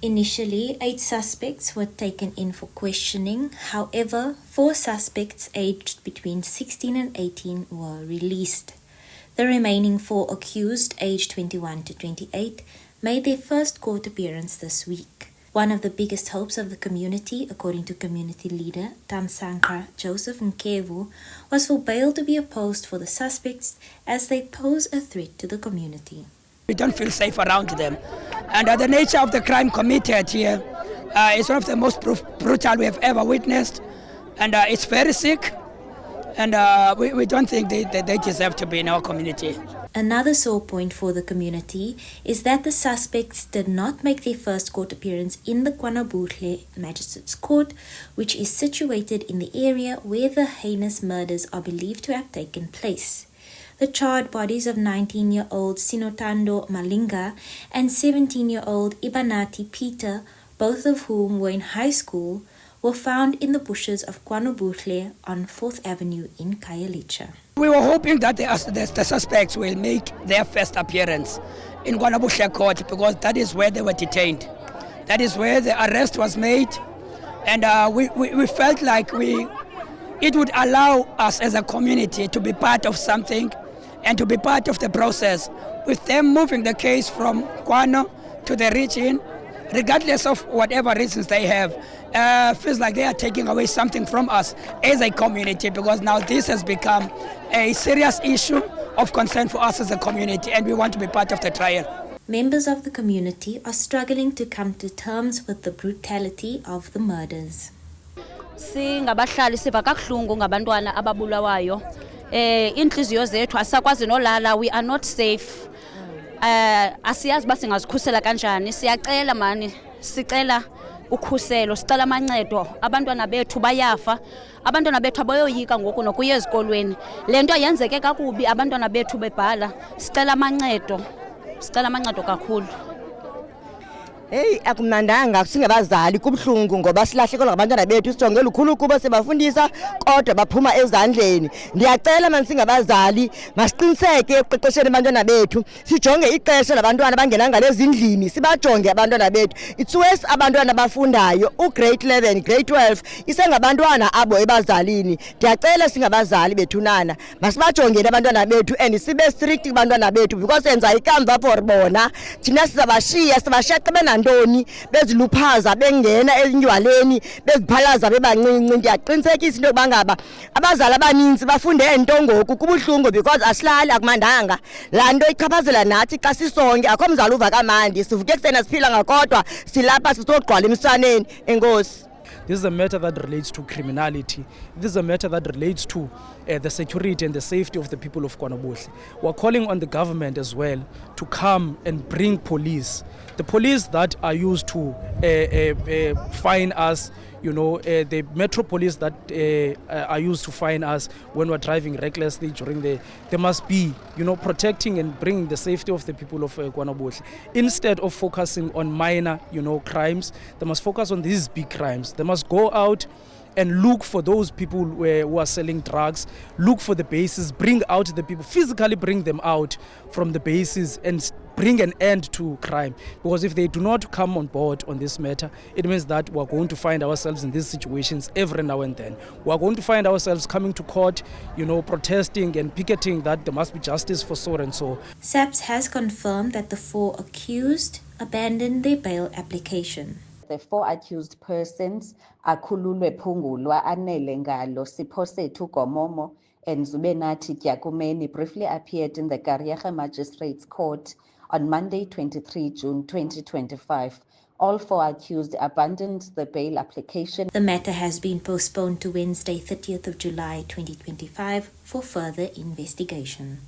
Initially, 8 suspects were taken in for questioning. However, 4 suspects aged between 16 and 18 were released. The remaining 4 accused, aged 21 to 28, made their first court appearance this week. One of the biggest hopes of the community, according to community leader Tamsanqa Joseph Nkevu, was for bail to be opposed for the suspects as they pose a threat to the community. We don't feel safe around them. And the nature of the crime committed here is one of the most brutal we have ever witnessed. And it's very sick. And we don't think they deserve to be in our community. Another sore point for the community is that the suspects did not make their first court appearance in the KwaNobuhle Magistrates Court, which is situated in the area where the heinous murders are believed to have taken place. The charred bodies of 19-year-old Sinotando Malinga and 17-year-old Ibanati Peter, both of whom were in high school, were found in the bushes of KwaNobuhle on 4th Avenue in Khayelitsha. We were hoping that the suspects will make their first appearance in KwaNobuhle Court because that is where they were detained. That is where the arrest was made. And we felt like it would allow us as a community to be part of something and to be part of the process. With them moving the case from Kwano to the region, regardless of whatever reasons they have, feels like they are taking away something from us as a community, because now this has become a serious issue of concern for us as a community and we want to be part of the trial. Members of the community are struggling to come to terms with the brutality of the murders. Singabahlali siva kabuhlungu ngabantwana ababulawayo. Inhliziyo zethu asakwazi nolala, we are not safe. Asiyazi ba singazikhusela kanjani. Siyacela mani, sicela ukhuselo, sicela amancedo. Abantwana bethu bayafa. Abantwana bethu abayoyika ngoku nokuya ezikolweni. Lento yenzeke kakubi, abantwana bethu bebhala. Sicela amancedo. Sicela amancedo kakhulu. Hey, akumnandanga singabazali kubuhlungu ngoba silahlekelwa ngabantwana bethu sijonge lukhulu kuba sebafundisa kodwa baphuma ezandleni. Ndiyacela manje singabazali masiqiniseke eqeqesheni abantwana bethu, sijonge ixesha labantwana bangena ngalezindlini, sibajonge abantwana bethu. It's worse abantwana bafundayo ugrade 11 grade 12 isengabantwana abo ebazalini. Ndiyacela singabazali bethunana masibajongele abantwana bethu and sibe strict kubantwana bethu because enza ikamva for bona. Thina sizabashiya sibashaqe ndoni beziluphaza bengena ezinywaleni beziphalaza bebancinci. Ndiyaqinisekisa into bangaba abazali abaninzi bafunde entongoku kubuhlungu because asilali akumandanga. Laa nto ichaphazela nathi xa sisonke, akho mzali uva kamandi, sivuke ekuseni siphila ngakodwa silapha sizogqwala emsaneni. Enkosi. This is a matter that relates to criminality. This is a matter that relates to the security and the safety of the people of KwaNobuhle. We're calling on the government as well to come and bring police. The police that are used to fine us, the metro police that are used to fine us when we're driving recklessly during they must be, protecting and bringing the safety of the people of KwaNobuhle. Instead of focusing on minor, crimes, they must focus on these big crimes. They must go out and look for those people who are selling drugs, look for the bases, bring out the people, physically bring them out from the bases and bring an end to crime. Because if they do not come on board on this matter, it means that we're going to find ourselves in these situations every now and then. We're going to find ourselves coming to court, protesting and picketing that there must be justice for so and so. SAPS has confirmed that the 4 accused abandoned their bail application. The 4 accused persons, Akhululwe Phungulwa, Anele Ngalo, Siphosethu Gomomo, and Zubenathi Tyakumeni briefly appeared in the Kariega Magistrates Court on Monday, 23 June 2025. All 4 accused abandoned the bail application. The matter has been postponed to Wednesday, 30th of July 2025 for further investigation.